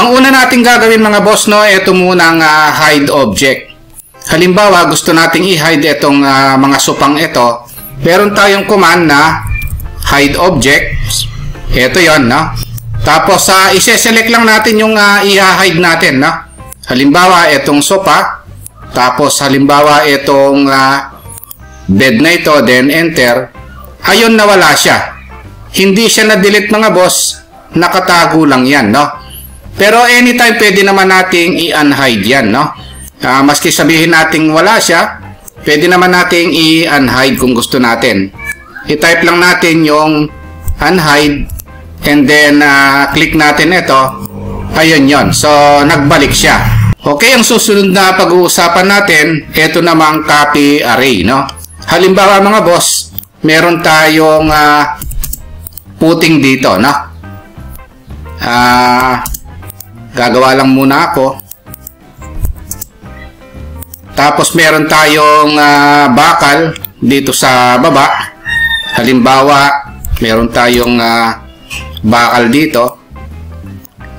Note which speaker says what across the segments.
Speaker 1: Ang una nating gagawin mga boss, no, ito munang hide object. Halimbawa, gusto nating i-hide itong mga supang ito. Meron tayong command na hide object. Ito yon, no? Tapos, ise-select lang natin yung i-hide natin, no? Halimbawa, itong sopa. Tapos, halimbawa, itong bed na ito. Then, enter. Ayun, nawala siya. Hindi siya na-delete mga boss. Nakatago lang yan, no? Pero anytime, pwede naman nating i-unhide yan, no? Maski sabihin nating wala siya, pwede naman nating i-unhide kung gusto natin. I-type lang natin yung unhide and then click natin ito. Ayun yon. So, nagbalik siya. Okay, ang susunod na pag-uusapan natin, ito namang copy array, no? Halimbawa mga boss, meron tayong putting dito, no? Gagawa lang muna ako. Tapos meron tayong bakal dito sa baba. Halimbawa, meron tayong bakal dito.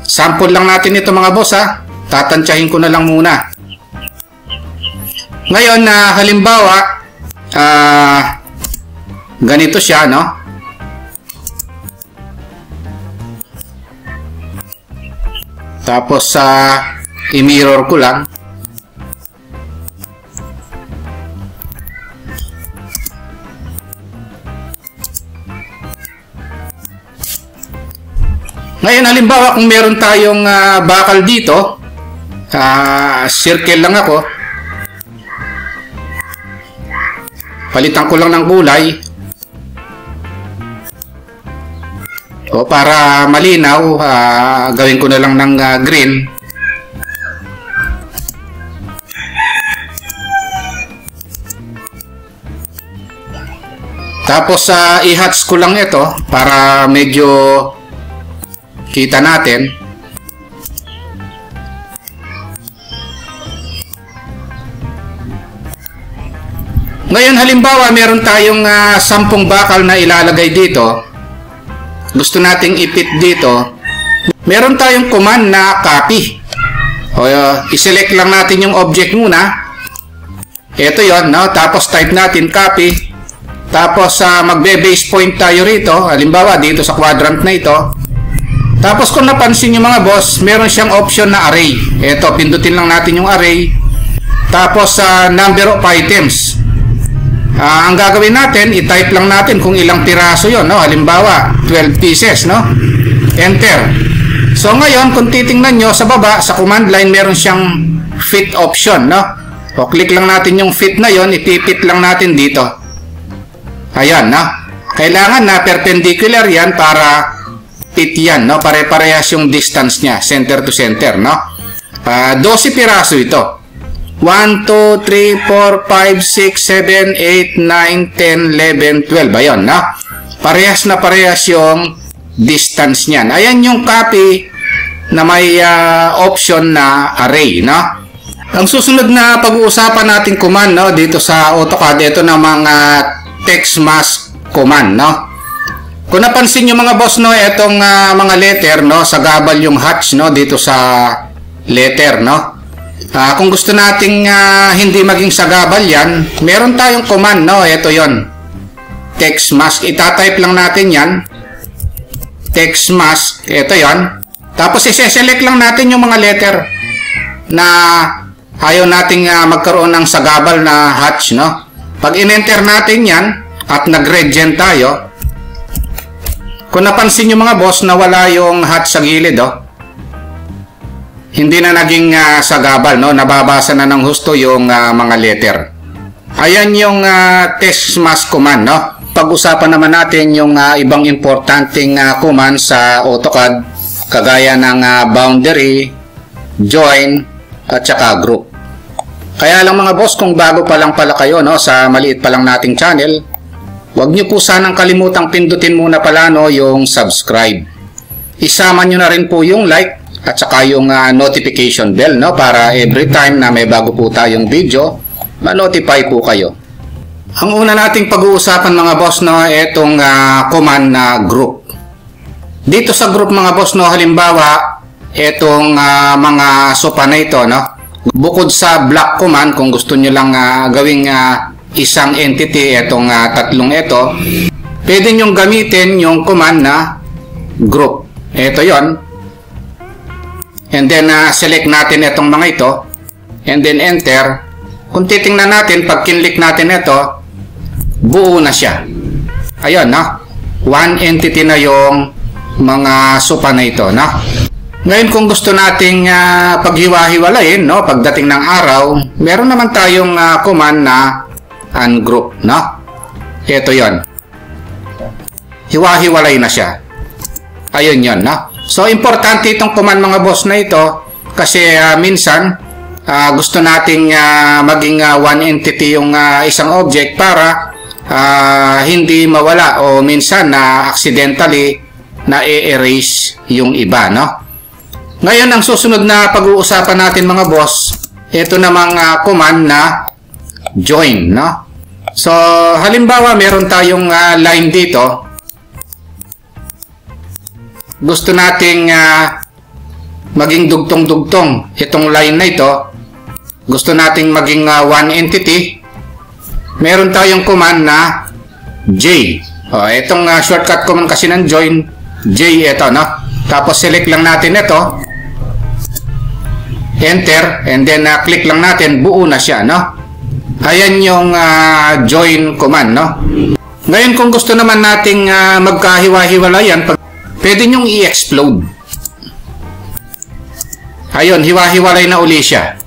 Speaker 1: Sample lang natin ito mga boss ha. Tatansyahin ko na lang muna. Ngayon, halimbawa, ganito siya, no? Tapos, i-mirror ko lang. Ngayon, halimbawa, kung meron tayong bakal dito, circle lang ako. Palitan ko lang ng kulay. O, para malinaw, gawin ko na lang ng green. Tapos, i-hatch ko lang ito para medyo kita natin. Ngayon, halimbawa, meron tayong 10 bakal na ilalagay dito. Gusto nating ipit dito. Meron tayong command na copy. O, i-select lang natin yung object muna. Ito yon, no? Tapos type natin copy. Tapos magbe-base point tayo rito. Halimbawa, dito sa quadrant na ito. Tapos kung napansin nyo mga boss, meron siyang option na array. Ito, pindutin lang natin yung array. Tapos number of items. Ang gagawin natin, i-type lang natin kung ilang piraso yon, no? Halimbawa, 12 pieces, no? Enter. So ngayon, kung titingnan nyo sa baba, sa command line, meron siyang fit option, no? O click lang natin yung fit na yon, ipipit lang natin dito. Ayan, no? Kailangan na perpendicular yan para fit yan, no? Pare-parehas yung distance niya, center to center, no? 12 piraso ito. 1, 2, 3, 4, 5, 6, 7, 8, 9, 10, 11, 12. Ayun, no? Parehas na parehas yung distance niyan. Ayan yung copy na may option na array, no? Ang susunod na pag-uusapan natin command, no? Dito sa AutoCAD, ito na mga text mask command, no? Kung napansin nyo mga boss, no, itong mga letter, no, sagabal yung hatch, no, dito sa letter, no. Kung gusto nating hindi maging sagabal yan, meron tayong command, no, ito yon, text mask. Itatype lang natin yan, text mask, ito yon. Tapos ise-select lang natin yung mga letter na ayaw nating magkaroon ng sagabal na hatch, no. Pag in-enter natin yan at nag-red gen tayo, kung napansin nyo mga boss na wala yung hatch sa gilid, oh, hindi na naging sagabal, no? Nababasa na ng husto yung mga letter. Ayan yung text mask command, no? Pag-usapan naman natin yung ibang importanteng command sa AutoCAD, kagaya ng boundary, join, at saka group. Kaya lang mga boss, kung bago pa lang pala kayo, no, sa maliit pa lang nating channel, huwag nyo po sanang kalimutang pindutin muna pala, no, yung subscribe. Isama nyo na rin po yung like at saka yung notification bell, no, para every time na may bago po tayong video, ma-notify po kayo. Ang una nating pag-uusapan mga boss, no, itong command na group. Dito sa group mga boss, no, halimbawa, itong mga sopa na ito, no? Bukod sa block command, kung gusto nyo lang gawing isang entity, itong tatlong ito, pwede nyo gamitin yung command na group. Ito yon. And then select natin itong mga ito. And then enter. Kung titingnan natin, pag kinlik natin ito, buo na siya. Ayun, no? One entity na yung mga sopa na ito, no? Ngayon, kung gusto nating paghiwa-hiwalayin, no, pagdating ng araw, meron naman tayong command na ungroup, no? Ito yon. Hiwa-hiwalay na siya. Ayun yon, no? So, importante itong command mga boss na ito kasi minsan gusto nating maging one entity yung isang object para hindi mawala o minsan na accidentally na i-erase yung iba, no? Ngayon, ang susunod na pag-uusapan natin mga boss, ito namang command na join, no? So, halimbawa, meron tayong line dito. Gusto nating maging dugtong-dugtong itong line na ito. Gusto nating maging one entity. Meron tayong command na J. Itong shortcut command kasi ng join, J ito, no? Tapos select lang natin ito. Enter, and then click lang natin, buo na siya, no? Ayan yung join command, no? Ngayon, kung gusto naman nating magkahiwa-hiwalayan, pwede nyong i-explode. Ayun, hiwa-hiwalay na uli siya.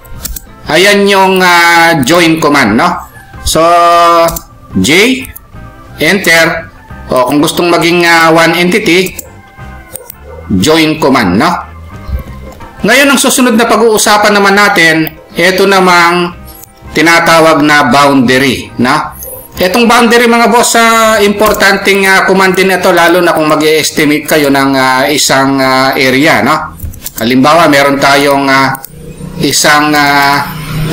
Speaker 1: Ayan yung join command, no? So, J, enter. O, kung gustong maging one entity, join command, no? Ngayon, ang susunod na pag-uusapan naman natin, ito namang tinatawag na boundary, no? Itong boundary mga boss, importanteng command din ito, lalo na kung mag-estimate kayo ng isang area, no? Halimbawa, meron tayong isang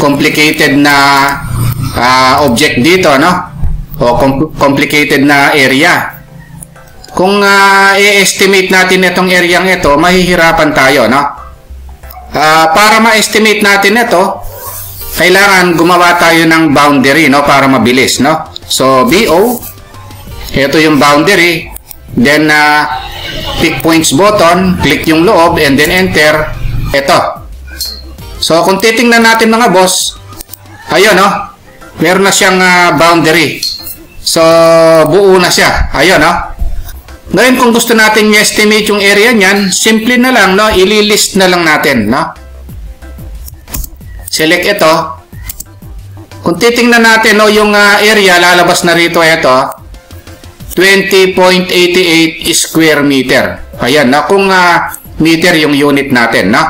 Speaker 1: complicated na object dito, no? O complicated na area. Kung i-estimate natin itong area ito, mahihirapan tayo, no? Para ma-estimate natin ito, kailangan gumawa tayo ng boundary, no, para mabilis, no? So, BO, ito yung boundary, then pick points button, click yung loob, and then enter, ito. So, kung titingnan natin mga boss, ayun, no, meron na siyang boundary. So, buo na siya, ayun, no. Ngayon, kung gusto natin i-estimate yung area niyan, simple na lang, no, ililist na lang natin, no. Select ito. Kung titingnan natin, no, yung area, lalabas na rito ito, 20.88 square meter. Ayan, no, kung meter yung unit natin, no.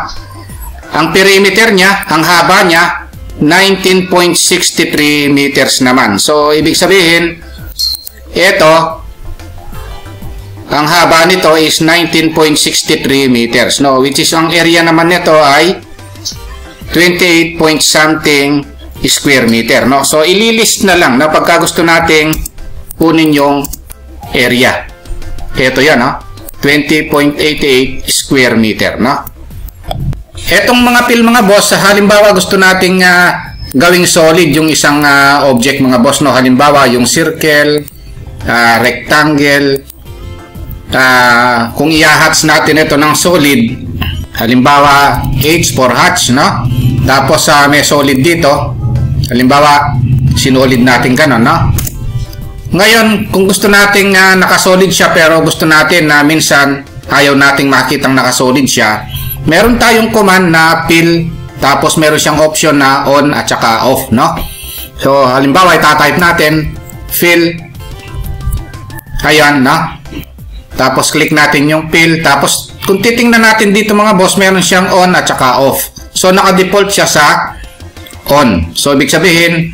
Speaker 1: Ang perimeter niya, ang haba niya, 19.63 meters naman. So, ibig sabihin, ito, ang haba nito is 19.63 meters, no, which is ang area naman nito ay 28 point something square meter, no. So ililist na lang na pagka gusto nating kunin yung area. Ito yan, no, 20.88 square meter, no. Etong mga fill mga boss, halimbawa gusto nating gawing solid yung isang object mga boss, no. Halimbawa yung circle, rectangle. Kung i-hatch natin ito ng solid, halimbawa H for hatch, no? Tapos may solid dito, halimbawa sinolid natin ganun, no? Ngayon, kung gusto nating nakasolid siya pero gusto natin na minsan ayaw nating makitang nakasolid siya, meron tayong command na fill, tapos meron siyang option na on at saka off, no? So halimbawa itatype natin fill, ayan, no? Tapos click natin yung fill. Tapos kung titingnan natin dito mga boss, meron siyang on at saka off. So naka-default siya sa on. So ibig sabihin,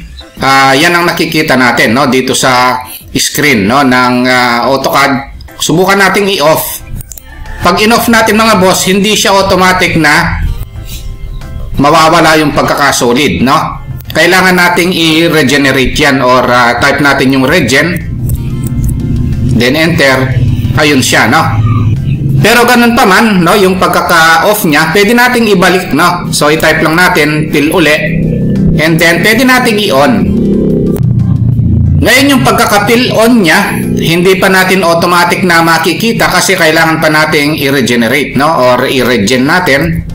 Speaker 1: yan ang nakikita natin, no, dito sa screen, no, ng AutoCAD. Subukan nating i-off. Pag in-off natin mga boss, hindi siya automatic na mawawala yung pagkakasolid, no. Kailangan nating i-regenerate yan or type natin yung regen. Then enter. Ayun siya, no. Pero ganun pa man, no, yung pagkaka-off niya, pwede nating ibalik, no. So i-type lang natin fill uli, and then pwede nating i-on. Ngayon yung pagkaka-fill on niya, hindi pa natin automatic na makikita kasi kailangan pa nating i-regenerate, no, or i-regen natin.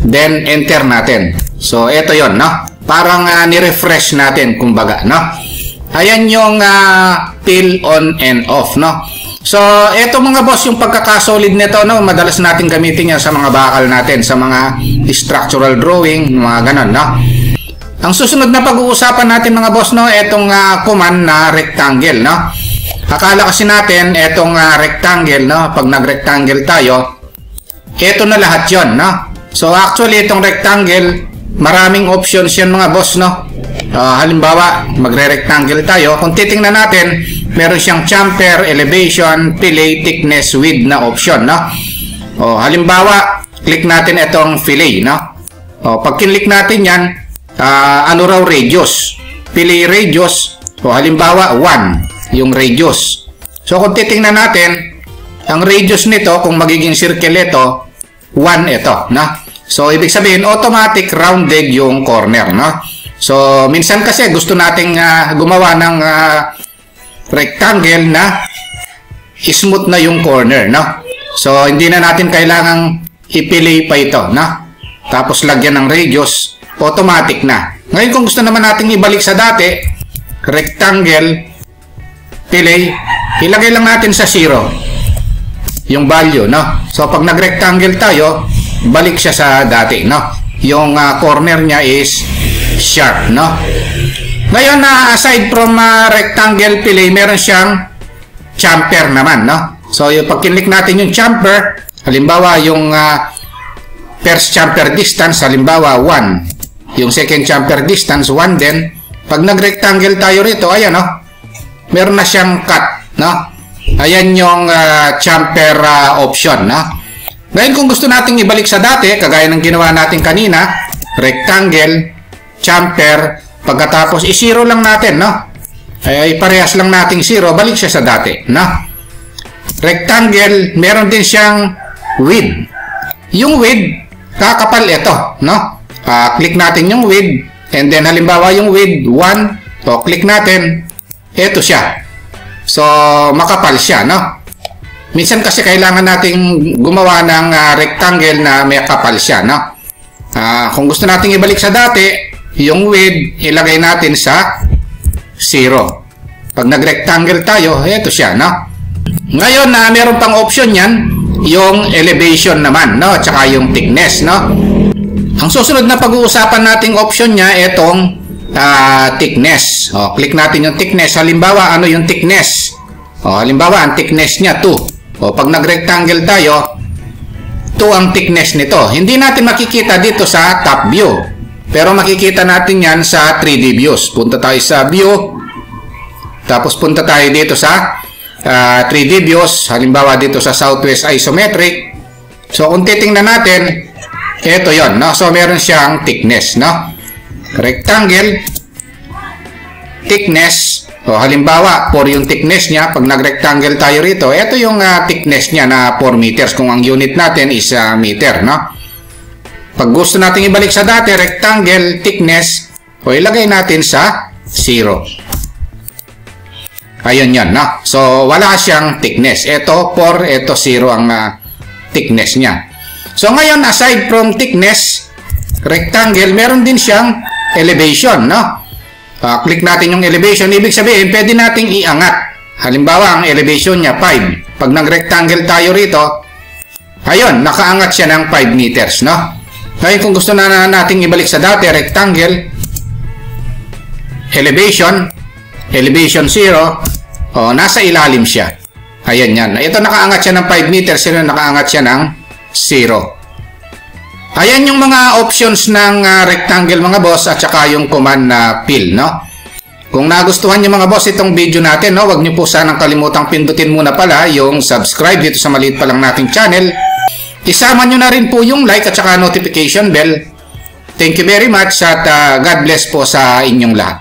Speaker 1: Then enter natin. So ito yon, no. Parang ni-refresh natin kumbaga, no. Ayan yung fill on and off, no. So, eto mga boss, yung pagkakasolid nito, no, madalas natin gamitin yan sa mga bakal natin, sa mga structural drawing, mga ganon, no. Ang susunod na pag-uusapan natin mga boss, no, etong command na rectangle, no. Akala kasi natin, etong rectangle, no, pag nag-rectangle tayo, eto na lahat yon, no. So, actually, itong rectangle, maraming options yan mga boss, no. Halimbawa, magre-rectangle tayo. Kung titingnan natin, meron siyang chamfer, elevation, fillet, thickness, width na option, no? Halimbawa, click natin itong fillet, no? Pag kinlik natin yan, ano raw radius? Fillet radius, halimbawa, 1, yung radius. So, kung titingnan natin, ang radius nito, kung magiging circle ito, 1 ito, no? So, ibig sabihin, automatic rounded yung corner, no? So, minsan kasi gusto nating gumawa ng rectangle na smooth na yung corner, no? So, hindi na natin kailangang ipili pa ito, no? Tapos, lagyan ng radius, automatic na. Ngayon, kung gusto naman nating ibalik sa dati, rectangle, pili, ilagay lang natin sa 0 yung value, no? So, pag nag-rectangle tayo, balik siya sa dati, no? Yung corner niya is sharp, no? Ngayon, aside from rectangle fillet, meron siyang chamfer naman, no? So, yung pag kinlik natin yung chamfer, halimbawa yung first chamfer distance, halimbawa 1. Yung second chamfer distance, 1 din. Pag nag-rectangle tayo rito, ayan, no? Meron na siyang cut, no? Ayan yung chamfer option, no? Ngayon, kung gusto nating ibalik sa dati, kagaya ng ginawa natin kanina, rectangle, chamfer, pagkatapos i-0 lang natin, no? Ay parehas lang nating 0, balik siya sa dati, no? Rectangle, meron din siyang width. Yung width, kakapal ito, no? Click natin yung width, and then halimbawa yung width 1, so click natin, ito siya. So, makapal siya, no? Minsan kasi kailangan nating gumawa ng rectangle na may kapal siya, no? Kung gusto nating ibalik sa dati, yung width, ilagay natin sa 0. Pag nag-rectangle tayo, ito siya, no? Ngayon, meron pang option yan, yung elevation naman, no? Tsaka yung thickness, no? Ang susunod na pag-uusapan nating option niya, itong thickness. Click natin yung thickness. Halimbawa, ano yung thickness? Halimbawa, ang thickness niya 2. Pag nag-rectangle tayo, 2 ang thickness nito. Hindi natin makikita dito sa top view. Pero makikita natin yan sa 3D views. Punta tayo sa view. Tapos punta tayo dito sa 3D views. Halimbawa dito sa Southwest Isometric. So kung titingnan natin, ito yon, no? So meron siyang thickness, no? Rectangle, thickness. Halimbawa, 4 yung thickness niya. Pag nag-rectangle tayo rito, ito yung thickness niya na 4 meters. Kung ang unit natin is meter, no? Pag gusto natin ibalik sa dati, rectangle, thickness, ilagay natin sa 0. Ayun yan, no? So, wala siyang thickness. Ito 4, ito 0 ang thickness niya. So, ngayon, aside from thickness, rectangle, meron din siyang elevation, no? Click natin yung elevation. Ibig sabihin, pwede nating iangat. Halimbawa, ang elevation niya 5. Pag nag-rectangle tayo rito, ayun, nakaangat siya ng 5 meters, no? Ngayon, kung gusto na nating ibalik sa dati, rectangle, elevation, elevation 0, nasa ilalim siya. Ayan yan. Ito nakaangat siya ng 5 meters, ito nakaangat siya ng 0. Ayan yung mga options ng rectangle mga boss at saka yung command na fill, no? Kung nagustuhan niyo mga boss itong video natin, no, wag niyo po sanang kalimutang pindutin muna pala yung subscribe dito sa maliit pa lang nating channel. Isama nyo na rin po yung like at saka notification bell. Thank you very much at God bless po sa inyong lahat.